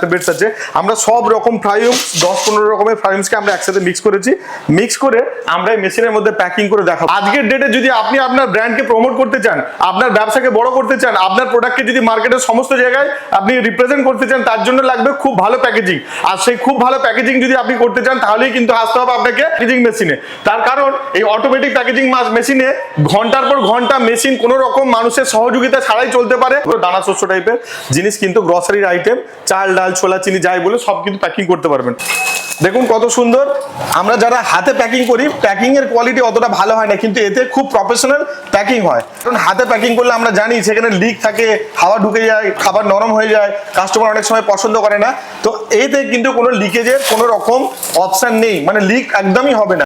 Alphabets আছে। আমরা সব রকম ফ্রাইমস 10-15 রকমের ফ্রাইমসকে আমরা একসাথে মিক্স করেছি। মিক্স করে আমরা এই মেশিনের মধ্যে প্যাকিং করে দেখাবো। আজকের ডেটে যদি আপনি আপনার ব্র্যান্ডকে প্রমোট করতে চান, আপনার ব্যবসাকে বড় করতে চান, আপনার প্রোডাক্টকে যদি মার্কেটের সমস্ত জায়গায় আপনি রিপ্রেজেন্ট করতে চান, তার জন্য লাগবে খুব ভালো প্যাকেজিং। আর সেই খুব ভালো প্যাকেজিং যদি আপনি করতে চান, তাহলেই কিন্তু আসতে হবে আপনাকে প্যাকেজিং মেশিনে। তার কারণ এই অটোমেটিক প্যাকেজিং মেশিনে ঘন্টার পর ঘন্টা মেশিন কোনো রকম মানুষের সহযোগিতা ছাড়াই চলতে পারে। দানা শস্য টাইপের জিনিস কিন্তু গ্রসারির আইটেম, চাল ডাল ছোলা চিনি যাই বলে সব কিন্তু প্যাকিং করতে পারবেন। দেখুন কত সুন্দর। আমরা যারা হাতে প্যাকিং করি, প্যাকিং এর কোয়ালিটি অতটা ভালো হয় না, কিন্তু এতে খুব প্রফেশনাল প্যাকিং হয়। কারণ হাতে প্যাকিং করলে আমরা জানি সেখানে লিক থাকে, হাওয়া ঢুকে যায়, খাবার নরম হয়ে যায়, কাস্টমার অনেক সময় পছন্দ করে না। তো এতে কিন্তু কোনো লিকেজের কোনো রকম অপশন নেই, মানে লিক একদমই হবে না।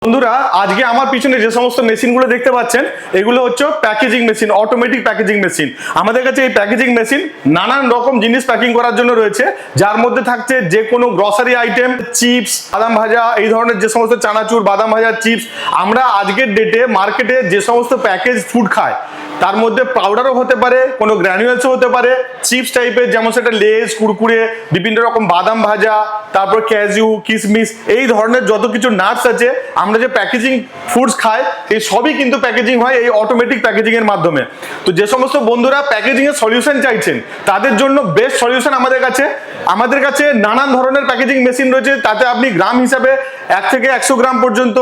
বন্ধুরা, আজকে আমার পিছনে যে সমস্ত মেশিনগুলো দেখতে পাচ্ছেন, এগুলো হচ্ছে packaging machine, automatic packaging machine. আমাদের কাছে এই প্যাকেজিং মেশিন নানান রকম জিনিস প্যাকিং করার জন্য রয়েছে, যার মধ্যে থাকছে যে কোনো গ্রসারি আইটেম, চিপস, বাদাম ভাজা, এই ধরনের যে সমস্ত চানাচুর, বাদাম ভাজা, চিপস। আমরা আজকের ডেটে মার্কেটে যে সমস্ত প্যাকেজ ফুড খায়, তার মধ্যে পাউডারও হতে পারে, কোনো গ্র্যানুয়েলসও হতে পারে, চিপস টাইপের, যেমন সেটা লেস, কুরকুরে, বিভিন্ন রকম বাদাম ভাজা, তারপর ক্যাজু, কিশমিশ, এই ধরনের যত কিছু নাটস আছে, আমরা যে প্যাকেজিং ফুডস খাই, এই সবই কিন্তু প্যাকেজিং হয় এই অটোমেটিক প্যাকেজিং এর মাধ্যমে। তো যে সমস্ত বন্ধুরা প্যাকেজিং এর সলিউশন চাইছেন, তাদের জন্য বেস্ট সলিউশন আমাদের কাছে নানান ধরনের প্যাকেজিং মেশিন রয়েছে। তাতে আপনি গ্রাম হিসাবে 1 থেকে 100 গ্রাম পর্যন্ত,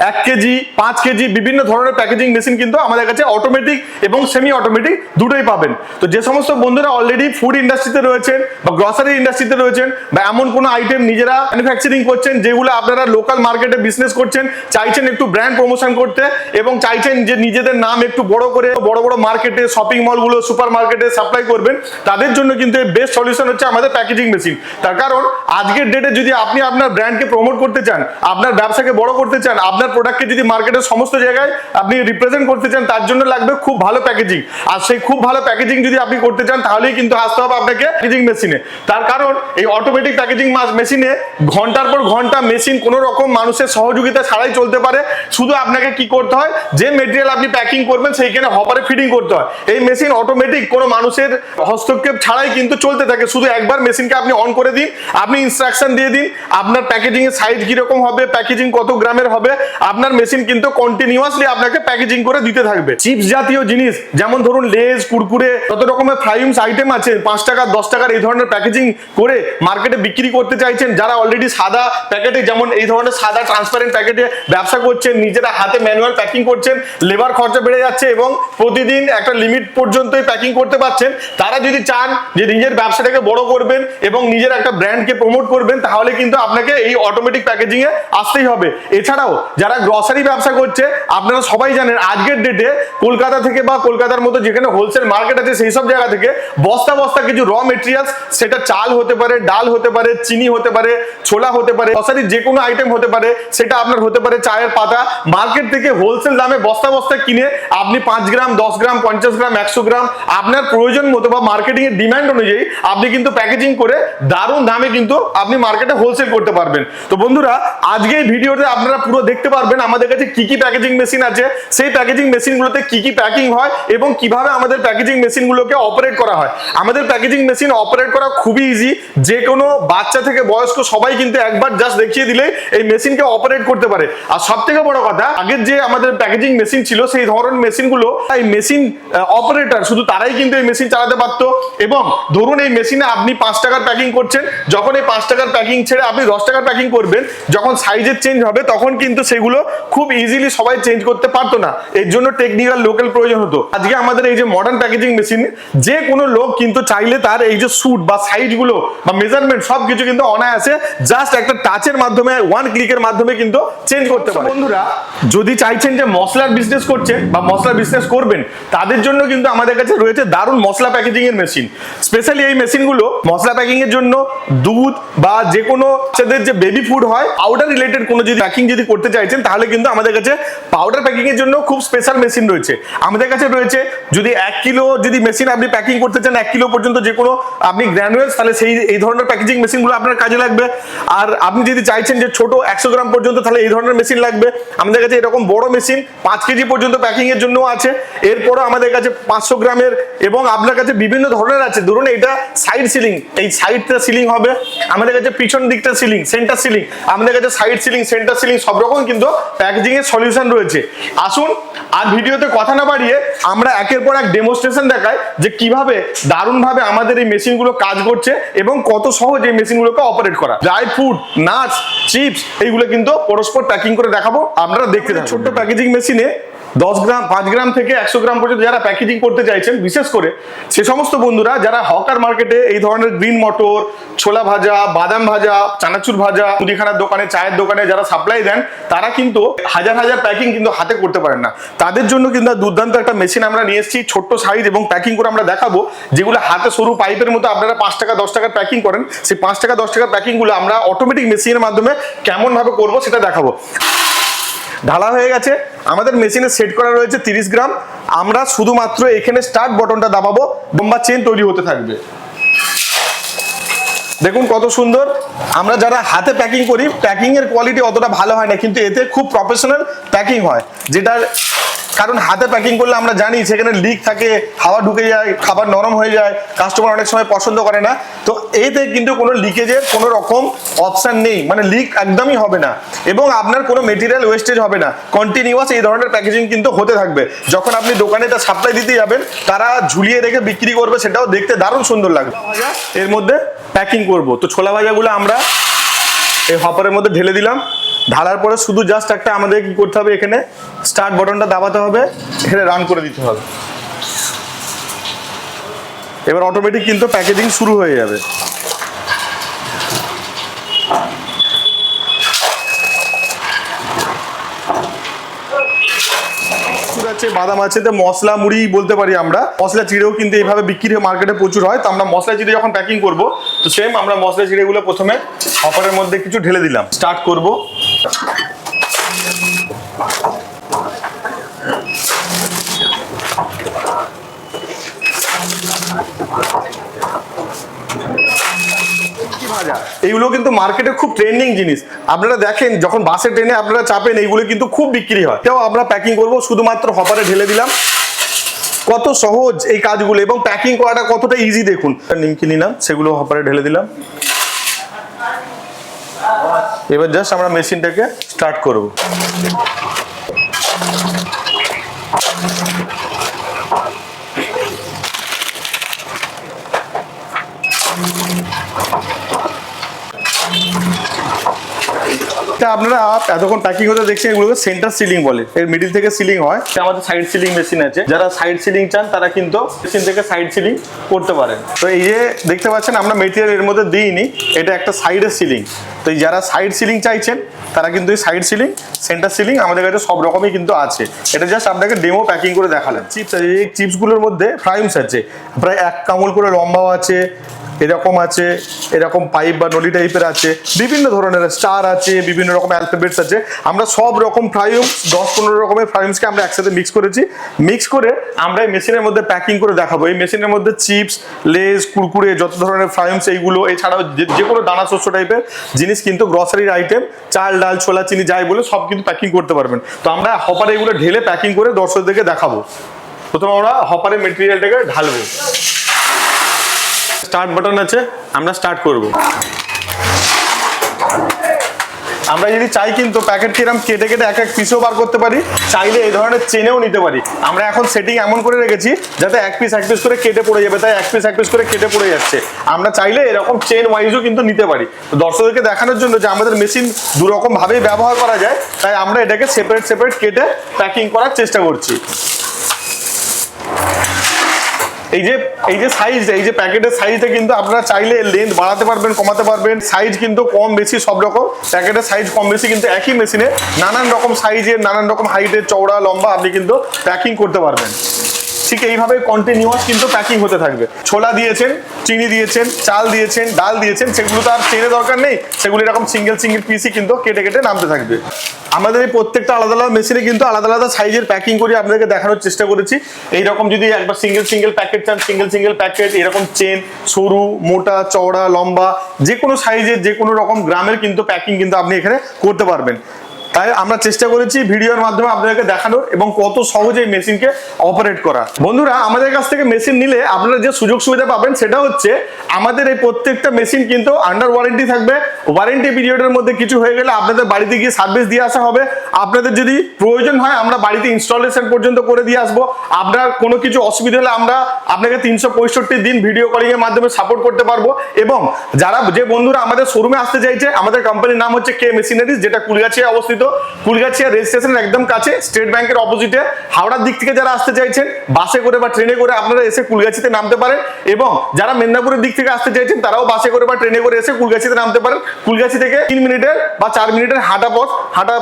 1 কেজি, 5 কেজি বিভিন্ন ধরনের প্যাকেজিং মেশিন কিন্তু আমাদের কাছে অটোমেটিক এবং সেমি অটোমেটিক দুটোই পাবেন। তো যে সমস্ত বন্ধুরা অলরেডি ফুড ইন্ডাস্ট্রিতে রয়েছেন বা গ্রসারি ইন্ডাস্ট্রিতে রয়েছেন, বা এমন কোনো আইটেম নিজেরা ম্যানুফ্যাকচারিং করছেন যেগুলো আপনারা লোকাল মার্কেটে বিজনেস করছেন, চাইছেন একটু ব্র্যান্ড প্রমোশন করতে এবং চাইছেন যে নিজেদের নাম একটু বড় করে বড় বড় মার্কেটে, শপিং মলগুলো, সুপার মার্কেটে সাপ্লাই করবেন, তাদের জন্য কিন্তু বেস্ট সলিউশন হচ্ছে আমাদের প্যাকেজিং মেশিন। তার কারণ আজকের ডেটে যদি আপনি আপনার ব্র্যান্ডকে প্রমোট করতে চান, আপনার ব্যবসাকে বড় করতে চান, আপনার প্রোডাক্টকে যদি মার্কেটের সমস্ত জায়গায় আপনি রিপ্রেজেন্ট করতে চান, তার জন্য লাগবে খুব ভালো প্যাকেজিং। আর সেই খুব ভালো প্যাকেজিং যদি আপনি করতে চান, তাহলেই কিন্তু আসতে হবে আপনাকে প্যাকেজিং মেশিনে। তার কারণ এই অটোমেটিক প্যাকেজিং মেশিনে ঘন্টার পর ঘন্টা মেশিন কোনো রকম মানুষের সহযোগিতা ছাড়াই চলতে পারে। শুধু আপনাকে কি করতে হয়, যে মেটেরিয়াল আপনি প্যাকিং করবেন সেইখানে হপারে ফিডিং করতে হয়। এই মেশিন অটোমেটিক কোনো মানুষের হস্তক্ষেপ ছাড়াই কিন্তু চলতে থাকে। শুধু একবার মেশিনকে আপনি অন করে দিন, আপনি ইনস্ট্রাকশন দিয়ে দিন, আপনার প্যাকেজিং এর সাইজ কিরকম হবে, প্যাকেজিং কত গ্রামের হবে, আপনার মেশিন কিন্তু কন্টিনিউয়াসলি আপনাকে প্যাকেজিং করে দিতে থাকবে। চিপস জাতীয় জিনিস, যেমন ধরুন লেস, কুরকুরে, কত রকমের ফ্রাইমস আইটেম আছে, 5 টাকা 10 টাকার এই ধরনের প্যাকেজিং করে মার্কেটে বিক্রি করতে চাইছেন, যারা অলরেডি সাদা প্যাকেটে, যেমন এই ধরনের সাদা ট্রান্সপারেন্ট প্যাকেটে ব্যবসা করছেন, নিজেরা হাতে ম্যানুয়াল প্যাকিং করছেন, লেবার খরচা বেড়ে যাচ্ছে এবং প্রতিদিন একটা লিমিট পর্যন্তই প্যাকিং করতে পারছেন, তারা যদি চান যে নিজের ব্যবসাটাকে বড় করবেন এবং নিজের একটা ব্র্যান্ডকে প্রমোট করবেন, তাহলে কিন্তু আপনাকে এই অটোমেটিক প্যাকেজিং এ আসতেই হবে। এছাড়াও যারা গ্রসারি ব্যবসা করছে, আপনারা সবাই জানেন আজকের ডেটে কলকাতা থেকে বা কলকাতার মতো যেখানে হোলসেল মার্কেট আছে, সেই সব জায়গা থেকে বস্তা বস্তা কিছু র মেটেরিয়ালস, সেটা চাল হতে পারে, ডাল হতে পারে, চিনি হতে পারে, ছোলা হতে পারে, গ্রসারির যে কোনো আইটেম হতে পারে, সেটা আপনার হতে পারে চায়ের পাতা, মার্কেট থেকে হোলসেল দামে বস্তা বস্তা কিনে আপনি 5 গ্রাম, 10 গ্রাম, 50 গ্রাম, 100 গ্রাম আপনার প্রয়োজন মতো বা মার্কেটিং এর ডিমান্ড অনুযায়ী আপনি কিন্তু প্যাকেজিং করে দারুণ দামে কিন্তু আপনি মার্কেটে হোলসেল করতে পারবেন। তো বন্ধুরা, আজকে এই ভিডিওতে আপনারা পুরো দেখতে পারবেন আমাদের কাছে কি কি প্যাকেজিং মেশিন আছে, সেই প্যাকেজিং মেশিনগুলোতে কি কি প্যাকিং হয় এবং কিভাবে আমাদের প্যাকেজিং মেশিনগুলোকে অপারেট করা হয়। আমাদের প্যাকেজিং মেশিন অপারেট করা খুবই ইজি, যে কোনো বাচ্চা থেকে বয়স্ক সবাই কিন্তু একবার জাস্ট দেখিয়ে দিলে এই মেশিনকে অপারেট করতে পারে। আর সব থেকে বড় কথা, আগের যে আমাদের প্যাকেজিং মেশিন ছিল, সেই ধরনের মেশিনগুলো এই মেশিন অপারেটর শুধু তারাই কিন্তু এই মেশিন চালাতে পারতো। এবং ধরুন এই মেশিনে আপনি 5 টাকার প্যাকিং করছেন, যখন এই 5 টাকার প্যাকিং ছেড়ে আপনি 10 টাকার প্যাকিং করবেন, যখন সাইজের চেঞ্জ হবে তখন কিন্তু সেগুলো খুব ইজিলি সবাই চেঞ্জ করতে পারতো না, এর জন্য টেকনিক্যাল লোকাল প্রয়োজন হতো। আজকে আমাদের এই যে মডার্ন প্যাকেজিং মেশিন, যে কোনো লোক কিন্তু চাইলে তার এই যে স্যুট বা সাইজগুলো বা মেজারমেন্ট সবকিছু কিন্তু অনায়াসে জাস্ট একটা টাচের মাধ্যমে, 1 ক্লিকের মাধ্যমে কিন্তু চেঞ্জ করতে পারে। বন্ধুরা, যদি চাইছেন যে মশলার বিজনেস করছেন বা মশলা বিজনেস করবেন, তাদের জন্য কিন্তু আমাদের কাছে রয়েছে দারুণ মশলা প্যাকেজিং এর মেশিন। স্পেশালি এই মেশিনগুলো মশলা প্যাকিং এর জন্য দুধ বা যে কোনো বাচ্চাদের যে বেবি ফুড হয়, পাউডার রিলেটেড কোনো যদি প্যাকিং যদি করতে চাইছেন, চাইছেন তাহলে কিন্তু আমাদের কাছে পাউডার প্যাকিং এর জন্য খুব স্পেশাল মেশিন রয়েছে। আমাদের কাছে রয়েছে যদি 1 কিলো যদি মেশিন আপনি প্যাকিং করতে চান, 1 কিলো পর্যন্ত যে কোনো আপনি গ্র্যানুয়েলস, তাহলে এই ধরনের প্যাকেজিং মেশিনগুলো আপনার কাজে লাগবে। আর আপনি যদি চাইছেন যে ছোট 100 গ্রাম পর্যন্ত, তাহলে এই ধরনের মেশিন লাগবে। আমাদের কাছে এরকম বড় মেশিন 5 কেজি পর্যন্ত প্যাকিং এর জন্য আছে। এরপরও আমাদের কাছে 500 গ্রামের এবং আপনার কাছে বিভিন্ন ধরনের আছে। ধরুন এটা সাইড সিলিং, এই সাইডটা সিলিং হবে। আমাদের কাছে পিছন দিকটা সিলিং, সেন্টার সিলিং, আমাদের কাছে সাইড সিলিং, সেন্টার সিলিং সব রকম কিন্তু প্যাকেজিং এর সলিউশন রয়েছে। আসুন আর ভিডিওতে কথা না বাড়িয়ে আমরা একের পর এক ডেমোস্ট্রেশন দেখাই যে কিভাবে দারুণভাবে আমাদের এই মেশিনগুলো কাজ করছে এবং কত সহজ এই মেশিনগুলোকে অপারেট করা। ড্রাই ফ্রুট, নাটস, চিপস এইগুলো কিন্তু পরস্পর প্যাকিং করে দেখাবো, আপনারা দেখতে থাকুন। ছোট্ট প্যাকেজিং মেশিনে 10 গ্রাম, 5 গ্রাম থেকে 100 গ্রাম পর্যন্ত যারা প্যাকেজিং করতে চাইছেন, বিশেষ করে সে সমস্ত বন্ধুরা যারা হকার মার্কেটে এই ধরনের গ্রিন মটর, ছোলা ভাজা, বাদাম ভাজা, চানাচুর ভাজা, মুদিখানার দোকানে, চায়ের দোকানে যারা সাপ্লাই দেন, তারা কিন্তু হাজার হাজার প্যাকিং কিন্তু হাতে করতে পারেন না। তাদের জন্য কিন্তু দুর্দান্ত একটা মেশিন আমরা নিয়ে এসেছি, ছোট্ট সাইজ এবং প্যাকিং করে আমরা দেখাবো। যেগুলো হাতে সরু পাইপের মতো আপনারা 5 টাকা 10 টাকার প্যাকিং করেন, সেই 5 টাকা 10 টাকার প্যাকিং গুলো আমরা অটোমেটিক মেশিনের মাধ্যমে কেমন ভাবে করবো সেটা দেখাবো। ঢালা হয়ে গেছে, আমাদের মেশিনে সেট করা রয়েছে 30 গ্রাম। আমরা শুধুমাত্র এখানে স্টার্ট বাটনটা দাবাবো, লম্বা চেন তৈরি হতে থাকবে। দেখুন কত সুন্দর। আমরা যারা হাতে প্যাকিং করি, প্যাকিং এর কোয়ালিটি অতটা ভালো হয় না, কিন্তু এতে খুব প্রফেশনাল প্যাকিং হয়। যেটার কারণ হাতে প্যাকিং করলে আমরা জানি সেখানে লিক থাকে, হাওয়া ঢুকে যায়, খাবার নরম হয়ে যায়, কাস্টমার অনেক সময় পছন্দ করে না। তো এতে কিন্তু কোনো লিকেজের কোনো রকম অপশন নেই, মানে লিক একদমই হবে না এবং আপনার কোনো মেটেরিয়াল ওয়েস্টেজ হবে না। কন্টিনিউয়াস এই ধরনের প্যাকেজিং কিন্তু হতে থাকবে। যখন আপনি দোকানে তা সাপ্লাই দিতে যাবেন, তারা ঝুলিয়ে রেখে বিক্রি করবে, সেটাও দেখতে দারুণ সুন্দর লাগবে। এর মধ্যে প্যাকিং করব, তো ছোলা ভাজাগুলো আমরা এই হপারের মধ্যে ঢেলে দিলাম। ঢালার পরে শুধু জাস্ট একটা আমাদের কি করতে হবে, এখানে স্টার্ট বাটনটা দাবাতে হবে, এখানে রান করে দিতে হবে। এবার অটোমেটিক কিন্তু প্যাকেজিং শুরু হয়ে যাবে। আছে, বাদাম আছে, তো মশলা মুড়ি বলতে পারি আমরা। মশলা চিড়েও কিন্তু এইভাবে বিক্রি মার্কেটে প্রচুর হয়। তো আমরা মশলা চিড়ে যখন প্যাকিং করব, তো সেম আমরা মশলা চিড়েগুলো প্রথমে হপারের মধ্যে কিছু ঢেলে দিলাম, স্টার্ট করব। এইগুলো কিন্তু মার্কেটে খুব ট্রেন্ডিং জিনিস। আপনারা দেখেন যখন বাসে ট্রেনে আপনারা চাপেন, এইগুলো কিন্তু খুব বিক্রি হয়। এটাও আমরা প্যাকিং করব, শুধুমাত্র হপারে ঢেলে দিলাম। কত সহজ এই কাজগুলো এবং প্যাকিং করাটা কতটা ইজি দেখুন। নিমকি নিলাম, সেগুলো হপারে ঢেলে দিলাম। এবার জাস্ট আমরা মেশিনটাকে স্টার্ট করব। আপনারা এতক্ষণ প্যাকিং হতে দেখছেন, এগুলোকে সেন্টার সিলিং বলে। এর মিডিল থেকে সিলিং হয়। আমাদের সাইড সিলিং মেশিন আছে, যারা সাইড সিলিং চান তারা কিন্তু মেশিন থেকে সাইড সিলিং করতে পারেন। তো এই যে দেখতে পাচ্ছেন আমরা মেটেরিয়াল এর মধ্যে দিইনি, এটা একটা সাইডের সিলিং। তো যারা সাইড সিলিং চাইছেন তারা কিন্তু এই সাইড সিলিং, সেন্টার সিলিং আমাদের কাছে সব রকমই কিন্তু আছে। এটা জাস্ট আপনাকে ডেমো প্যাকিং করে দেখালাম। চিপস আছে, এই চিপসগুলোর মধ্যে ফ্রাইমস আছে, প্রায় 1 কামল করে লম্বাও আছে, এরকম আছে, এরকম পাইপ বা নলি টাইপের আছে, বিভিন্ন ধরনের স্টার আছে, বিভিন্ন রকম অ্যালফাবেটস আছে। আমরা সব রকম ফ্রাইমস 10-15 রকমের ফ্রাইমসকে আমরা একসাথে মিক্স করেছি। মিক্স করে আমরা এই মেশিনের মধ্যে প্যাকিং করে দেখাবো। এই মেশিনের মধ্যে চিপস, লেজ, কুরকুরে, যত ধরনের ফ্রাইমস এইগুলো, এছাড়াও যে কোনো দানা শস্য টাইপের জিনিস কিন্তু গ্রসারির আইটেম, চাল ডাল ছোলা চিনি যাই বলে সব কিন্তু প্যাকিং করতে পারবেন। তো আমরা হপারে এগুলো ঢেলে প্যাকিং করে দর্শকদেরকে দেখাবো। প্রথমে আমরা হপারে মেটেরিয়ালটাকে ঢালবো। স্টার্ট বাটন আছে, আমরা স্টার্ট করব। আমরা যদি চাই কিন্তু প্যাকেট কিরম কেটে কেটে এক এক পিসও বার করতে পারি, চাইলে এই ধরনের চেনেও নিতে পারি। আমরা এখন সেটিং এমন করে রেখেছি যাতে এক পিস করে কেটে পড়ে যাবে, তাই এক পিস করে কেটে পড়ে যাচ্ছে। আমরা চাইলে এরকম চেন ওয়াইজও কিন্তু নিতে পারি। তো দর্শকদেরকে দেখানোর জন্য যে আমাদের মেশিন দুরকম ভাবেই ব্যবহার করা যায়, তাই আমরা এটাকে সেপারেট কেটে প্যাকিং করার চেষ্টা করছি। এই যে সাইজটা, এই যে প্যাকেটের সাইজটা কিন্তু আপনারা চাইলে লেন্থ বাড়াতে পারবেন, কমাতে পারবেন। সাইজ কিন্তু কম বেশি সব রকম, প্যাকেটের সাইজ কম বেশি কিন্তু একই মেশিনে নানান রকম সাইজের, নানান রকম হাইটের, চওড়া লম্বা আপনি কিন্তু প্যাকিং করতে পারবেন। ঠিক এইভাবে কন্টিনিউয়াস কিন্তু প্যাকিং হতে থাকবে। ছোলা দিয়েছেন, চিনি দিয়েছেন, চাল দিয়েছেন, ডাল দিয়েছেন, সেগুলো তো আর চেনে দরকার নেই, সেগুলো এরকম সিঙ্গেল সিঙ্গেল পিসই কিন্তু কেটে কেটে নামতে থাকবে। আমাদের এই প্রত্যেকটা আলাদা আলাদা মেশিনে কিন্তু আলাদা আলাদা সাইজের প্যাকিং করে আপনাদেরকে দেখানোর চেষ্টা করেছি। এইরকম যদি একবার সিঙ্গেল সিঙ্গেল প্যাকেট চান, সিঙ্গেল সিঙ্গেল প্যাকেট, এরকম চেন, সরু, মোটা, চওড়া, লম্বা, যে কোনো সাইজের যে কোনো রকম গ্রামের কিন্তু প্যাকিং কিন্তু আপনি এখানে করতে পারবেন। তাই আমরা চেষ্টা করেছি ভিডিওর মাধ্যমে আপনাদেরকে দেখানোর এবং কত সহজে মেশিনকে অপারেট করা। বন্ধুরা, আমাদের কাছ থেকে মেশিন নিলে আপনারা যে সুযোগ সুবিধা পাবেন সেটা হচ্ছে আমাদের এই প্রত্যেকটা মেশিন কিন্তু আন্ডার ওয়ারেন্টি থাকবে। ওয়ারেন্টি পিরিয়ডের মধ্যে কিছু হয়ে গেলে আপনাদের বাড়িতে গিয়ে সার্ভিস দিয়ে আসা হবে। আপনাদের যদি প্রয়োজন হয় আমরা বাড়িতে ইনস্টলেশন পর্যন্ত করে দিয়ে আসবো। আপনার কোনো কিছু অসুবিধা হলে আমরা আপনাকে 365 দিন ভিডিও কলিং এর মাধ্যমে সাপোর্ট করতে পারবো। এবং যে বন্ধুরা আমাদের শোরুমে আসতে চাইছে, আমাদের কোম্পানির নাম হচ্ছে কে মেশিনারিজ, যেটা কুলগাছিয়া অবস্থিত। কুলগাছিয়া রেল স্টেশনের একদম কাছে, স্টেট ব্যাংকের অপোজিটে। হাওড়ার দিক থেকে যারা আসতে চাইছেন বাসে করে বা ট্রেনে করে আপনারা এসে কুলগাছিতে নামতে পারেন। এবং যারা মেদিনীপুরের দিক থেকে আসতে চাইছেন তারাও বাসে করে বা ট্রেনে করে এসে কুলগাছিতে নামতে পারেন। কুলগাছি থেকে 3 মিনিটের বা 4 মিনিটের হাঁটা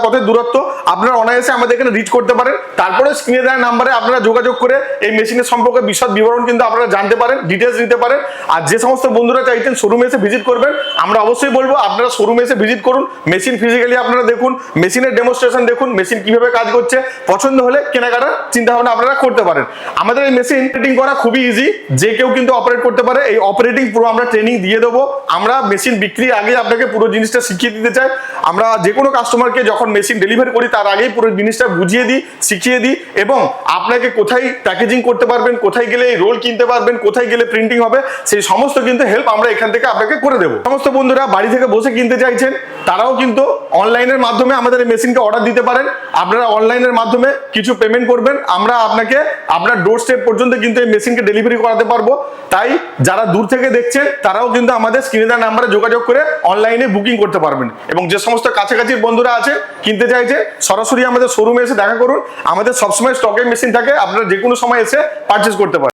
পথের দূরত্ব, আপনারা অনায়াসে আমাদের এখানে রিচ করতে পারেন। তারপরে স্ক্রিনে দেওয়া নাম্বারে আপনারা যোগাযোগ করে এই মেশিনের সম্পর্কে বিশদ বিবরণ কিন্তু আপনারা জানতে পারেন, ডিটেলস নিতে পারেন। আর যে সমস্ত বন্ধুরা চাইছেন শোরুমে এসে ভিজিট করবেন, আমরা অবশ্যই বলবো আপনারা শোরুমে এসে ভিজিট করুন। মেশিন ফিজিক্যালি আপনারা দেখুন, মেশিনের ডেমোস্ট্রেশন দেখুন, মেশিন কিভাবে কাজ করছে। পছন্দ হলে কেনাকাটার চিন্তা ভাবনা আপনারা করতে পারেন। আমাদের এই মেশিন অপারেটিং করা খুবই ইজি, যে কেউ কিন্তু অপারেট করতে পারে। এই অপারেটিং পুরো আমরা ট্রেনিং দিয়ে দেবো। আমরা মেশিন বিক্রির আগে আপনাকে পুরো জিনিসটা শিখিয়ে দিতে চাই। আমরা যে কোনো কাস্টমারকে যখন মেশিন ডেলিভারি করি তার আগেই পুরো জিনিসটা বুঝিয়ে দিই, শিখিয়ে দিই এবং আপনাকে কোথায় প্যাকেজিং করতে পারবেন, কোথায় গেলে রোল কিনতে পারবেন, কোথায় গেলে প্রিন্টিং হবে, সেই সমস্ত কিন্তু হেল্প আমরা এখান থেকে আপনাকে করে দেবো। সমস্ত বন্ধুরা বাড়ি থেকে বসে কিনতে চাইছেন তারাও কিন্তু অনলাইনের মাধ্যমে আমাদের এই মেশিনকে অর্ডার দিতে পারেন। আপনারা অনলাইনের মাধ্যমে কিছু পেমেন্ট করবেন, আমরা আপনাকে আপনার ডোর স্টেপ পর্যন্ত কিন্তু এই মেশিনকে ডেলিভারি করাতে পারবো। তাই যারা দূর থেকে দেখছেন তারাও কিন্তু আমাদের স্ক্রিনে দেওয়া নাম্বারে যোগাযোগ করে অনলাইনে বুকিং করতে পারবেন। এবং যে সমস্ত কাছাকাছি বন্ধুরা আছে কিনতে চাইছে সরাসরি আমাদের শোরুমে এসে দেখা করুন। আমাদের সবসময় স্টকে মেশিন থাকে, আপনারা যে কোনো সময় এসে পারচেজ করতে পারেন।